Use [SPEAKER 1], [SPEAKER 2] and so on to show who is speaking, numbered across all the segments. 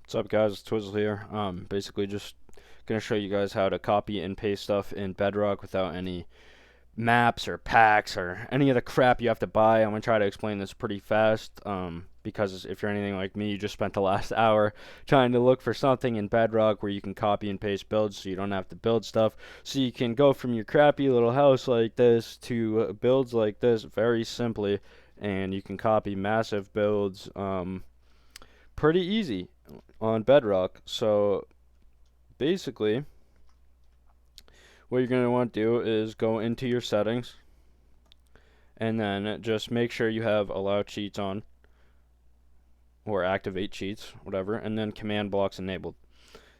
[SPEAKER 1] What's up, guys? It's Twizzle here. Basically just gonna show you guys how to copy and paste stuff in Bedrock without any maps or packs or any of the crap you have to buy. I'm gonna try to explain this pretty fast. Because if you're anything like me, you just spent the last hour trying to look for something in Bedrock where you can copy and paste builds, so you don't have to build stuff. So you can go from your crappy little house like this to builds like this very simply, and you can copy massive builds. Pretty easy on Bedrock. So basically, what you're going to want to do is go into your settings and then just make sure you have allow cheats on or activate cheats, whatever, and then command blocks enabled.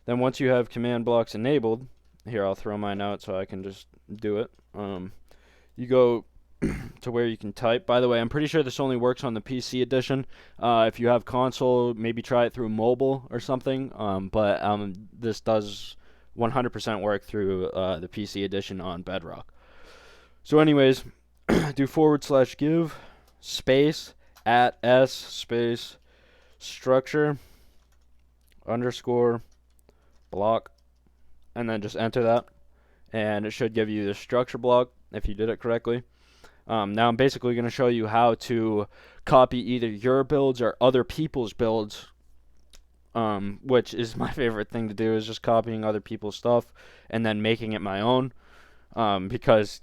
[SPEAKER 1] Then once you have command blocks enabled, here I'll throw mine out so I can just do it. You go to where you can type. By the way, I'm pretty sure this only works on the PC edition. If you have console, maybe try it through mobile or something. But this does 100% work through the PC edition on Bedrock. So anyways, do /give space at s space structure underscore block, and then just enter that, and it should give you the structure block if you did it correctly. Now I'm basically going to show you how to copy either your builds or other people's builds, which is my favorite thing to do, is just copying other people's stuff and then making it my own. Because,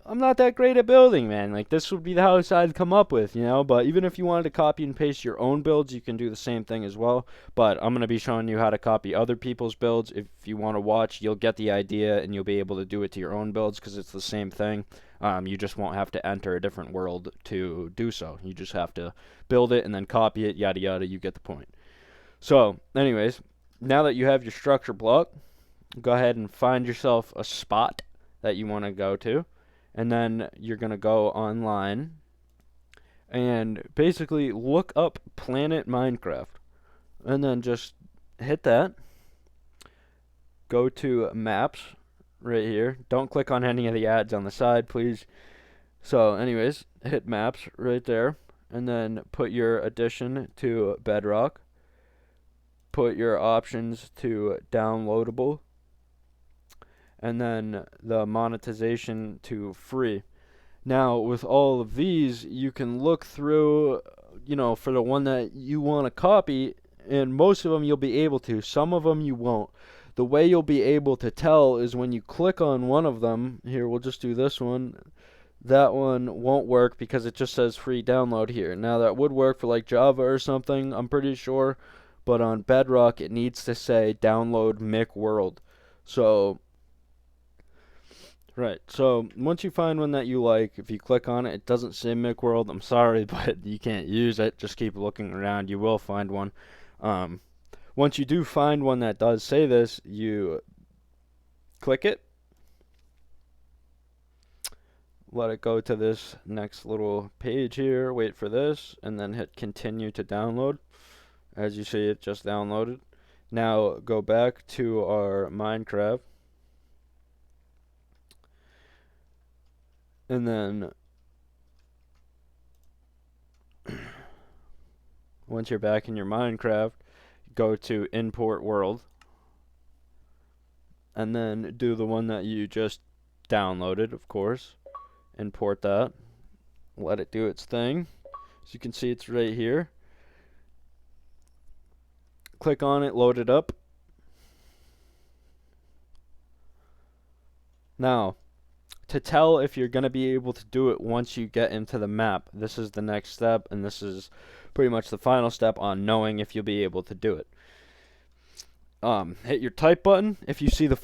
[SPEAKER 1] I'm not that great at building, man. Like, this would be the house I'd come up with, But even if you wanted to copy and paste your own builds, you can do the same thing as well. But I'm going to be showing you how to copy other people's builds. If you want to watch, you'll get the idea, and you'll be able to do it to your own builds because it's the same thing. You just won't have to enter a different world to do so. You just have to build it and then copy it, yada yada. You get the point. So, anyways, now that you have your structure block, go ahead and find yourself a spot that you want to go to, and then you're going to go online and basically look up Planet Minecraft, and then just hit that. Go to maps right here. Don't click on any of the ads on the side, please. So anyways, hit maps right there, and then put your addition to Bedrock. Put your options to downloadable, and then the monetization to free. Now, with all of these, you can look through, for the one that you want to copy, and most of them you'll be able to. Some of them you won't. The way you'll be able to tell is when you click on one of them. Here, we'll just do this one. That one won't work because it just says free download here. Now, that would work for like Java or something, I'm pretty sure. But on Bedrock, it needs to say download Mick World. So once you find one that you like, if you click on it, it doesn't say Mick World. I'm sorry, but you can't use it. Just keep looking around. You will find one. Once you do find one that does say this, you click it. Let it go to this next little page here. Wait for this, and then hit continue to download. As you see, it just downloaded. Now go back to our Minecraft. And then once you're back in your Minecraft, go to import world, and then do the one that you just downloaded, of course. Import that. Let it do its thing. As you can see, it's right here. Click on it, load it up. Now, to tell if you're going to be able to do it once you get into the map, this is the next step, and this is pretty much the final step on knowing if you'll be able to do it. Hit your type button. If you see the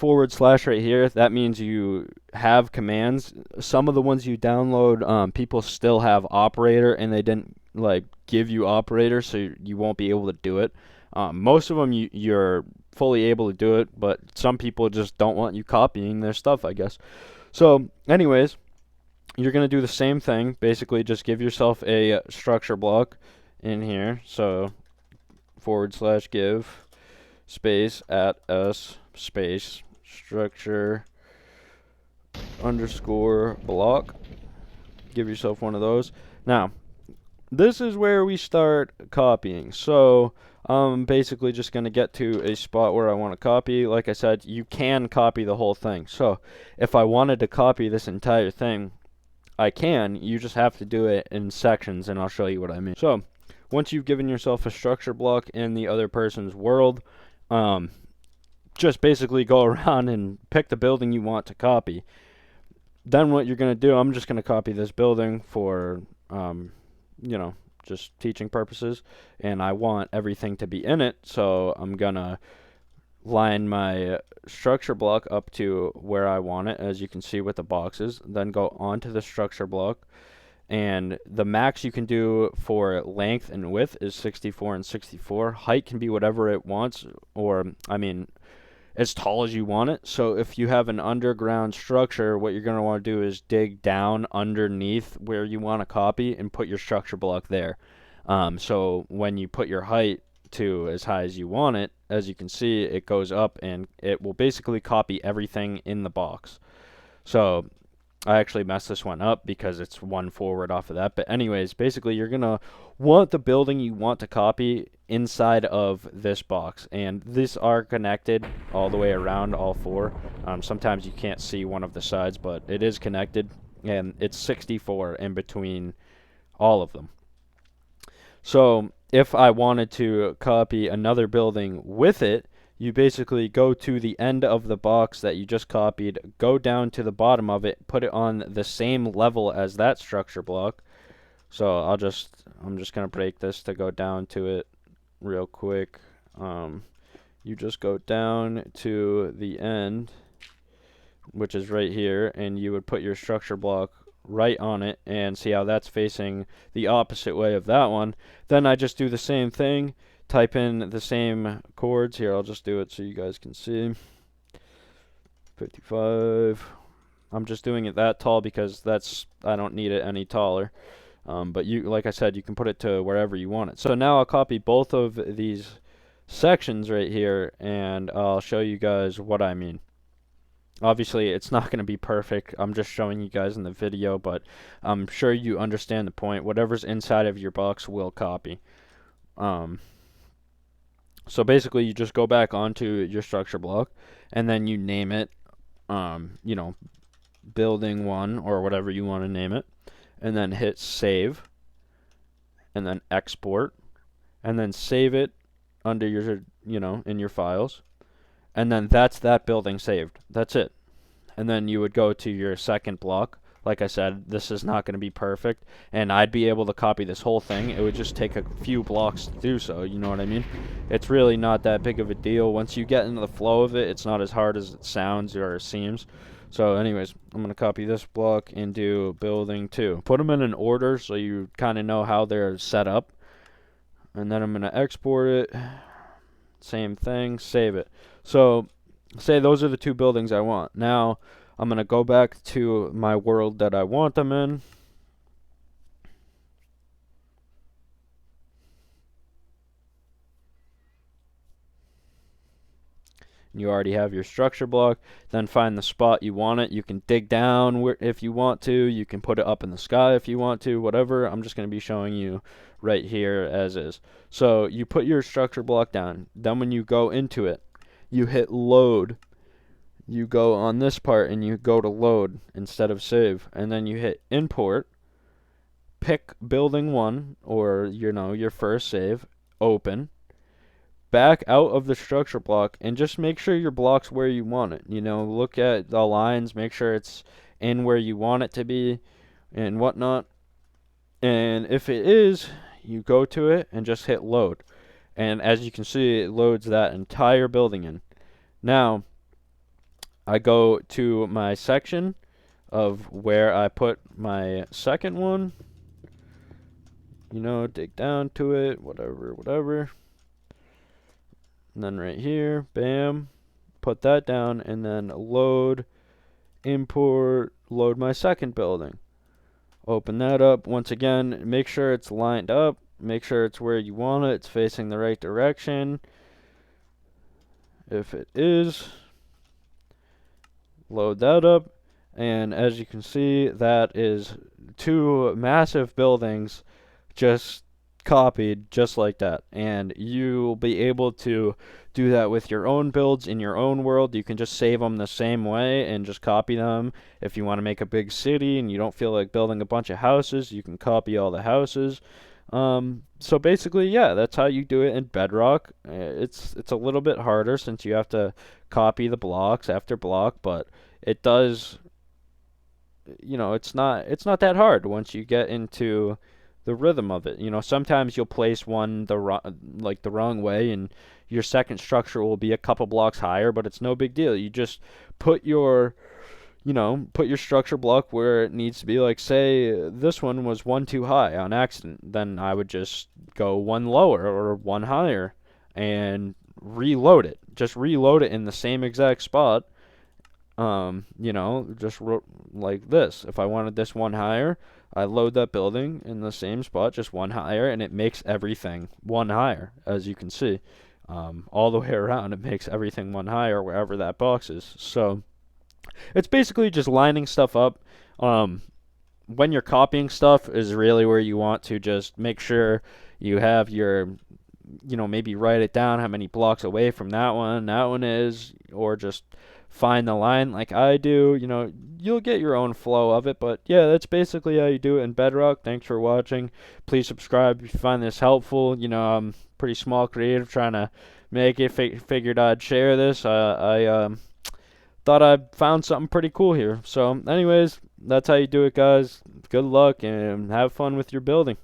[SPEAKER 1] / right here, that means you have commands. Some of the ones you download, people still have operator, and they didn't give you operator, so you won't be able to do it. Most of them you're fully able to do it, but some people just don't want you copying their stuff, I guess. So, anyways, you're going to do the same thing. Basically, just give yourself a structure block in here. So, /give space at s space structure underscore block. Give yourself one of those. Now, this is where we start copying. So I'm basically just going to get to a spot where I want to copy. Like I said, you can copy the whole thing. So if I wanted to copy this entire thing, I can. You just have to do it in sections, and I'll show you what I mean. So once you've given yourself a structure block in the other person's world, just basically go around and pick the building you want to copy. Then what you're going to do, I'm just going to copy this building for, you know, just teaching purposes, and I want everything to be in it, so I'm going to line my structure block up to where I want it, as you can see with the boxes, then go onto the structure block, and the max you can do for length and width is 64 and 64. Height can be whatever it wants, or, I mean, as tall as you want it. So if you have an underground structure, what you're going to want to do is dig down underneath where you want to copy and put your structure block there. So when you put your height to as high as you want it, as you can see, it goes up and it will basically copy everything in the box. So I actually messed this one up because it's one forward off of that. But anyways, basically you're going to want the building you want to copy inside of this box. And these are connected all the way around, all four. Sometimes you can't see one of the sides, but it is connected. And it's 64 in between all of them. So if I wanted to copy another building with it, you basically go to the end of the box that you just copied, go down to the bottom of it, put it on the same level as that structure block. So I'm just going to break this to go down to it real quick. You just go down to the end, which is right here, and you would put your structure block right on it, and see how that's facing the opposite way of that one. Then I just do the same thing, type in the same chords here. I'll just do it so you guys can see. 55. I'm just doing it that tall because I don't need it any taller. But you, like I said, you can put it to wherever you want it. So now I'll copy both of these sections right here, and I'll show you guys what I mean. Obviously, it's not going to be perfect. I'm just showing you guys in the video, but I'm sure you understand the point. Whatever's inside of your box will copy. So basically, you just go back onto your structure block, and then you name it, you know, building 1 or whatever you want to name it, and then hit save, and then export, and then save it under your, you know, in your files. And then that's that building saved. That's it. And then you would go to your second block. Like I said, this is not going to be perfect, and I'd be able to copy this whole thing. It would just take a few blocks to do so, you know what I mean? It's really not that big of a deal. Once you get into the flow of it, it's not as hard as it sounds or seems. So anyways, I'm going to copy this block and do building 2. Put them in an order so you kind of know how they're set up. And then I'm going to export it. Same thing, save it. So say those are the 2 buildings I want. Now I'm going to go back to my world that I want them in. You already have your structure block. Then find the spot you want it. You can dig down if you want to. You can put it up in the sky if you want to. Whatever. I'm just going to be showing you right here as is. So you put your structure block down. Then when you go into it, you hit load. You go on this part and you go to load instead of save. And then you hit import. Pick building 1 or, you know, your first save. Open. Back out of the structure block and just make sure your block's where you want it. You know, look at the lines, make sure it's in where you want it to be and whatnot. And if it is, you go to it and just hit load. And as you can see, it loads that entire building in. Now, I go to my section of where I put my second one. You know, dig down to it, whatever. And then right here, bam, put that down, and then load, import, load my second building. Open that up. Once again, make sure it's lined up. Make sure it's where you want it. It's facing the right direction. If it is, load that up. And as you can see, that is 2 massive buildings just copied just like that. And you'll be able to do that with your own builds in your own world. You can just save them the same way and just copy them. If you want to make a big city and you don't feel like building a bunch of houses, you can copy all the houses. So basically, yeah, that's how you do it in Bedrock. It's a little bit harder since you have to copy the blocks after block, but it does, it's not that hard once you get into the rhythm of it. Sometimes you'll place one the wrong way, and your second structure will be a couple blocks higher, but it's no big deal. You just put your put your structure block where it needs to be. Like, say this one was one too high on accident, then I would just go one lower or one higher and reload it. Just reload it in the same exact spot. Just like this. If I wanted this one higher, I load that building in the same spot, just one higher, and it makes everything one higher, as you can see. All the way around, it makes everything one higher wherever that box is. So it's basically just lining stuff up. When you're copying stuff is really where you want to just make sure you have your, maybe write it down how many blocks away from that one is, or just find the line like I do. You'll get your own flow of it, but yeah, that's basically how you do it in Bedrock. Thanks for watching. Please subscribe if you find this helpful. I'm pretty small creative trying to make it. Figured I'd share this. I thought I found something pretty cool here. So anyways, that's how you do it, guys. Good luck and have fun with your building.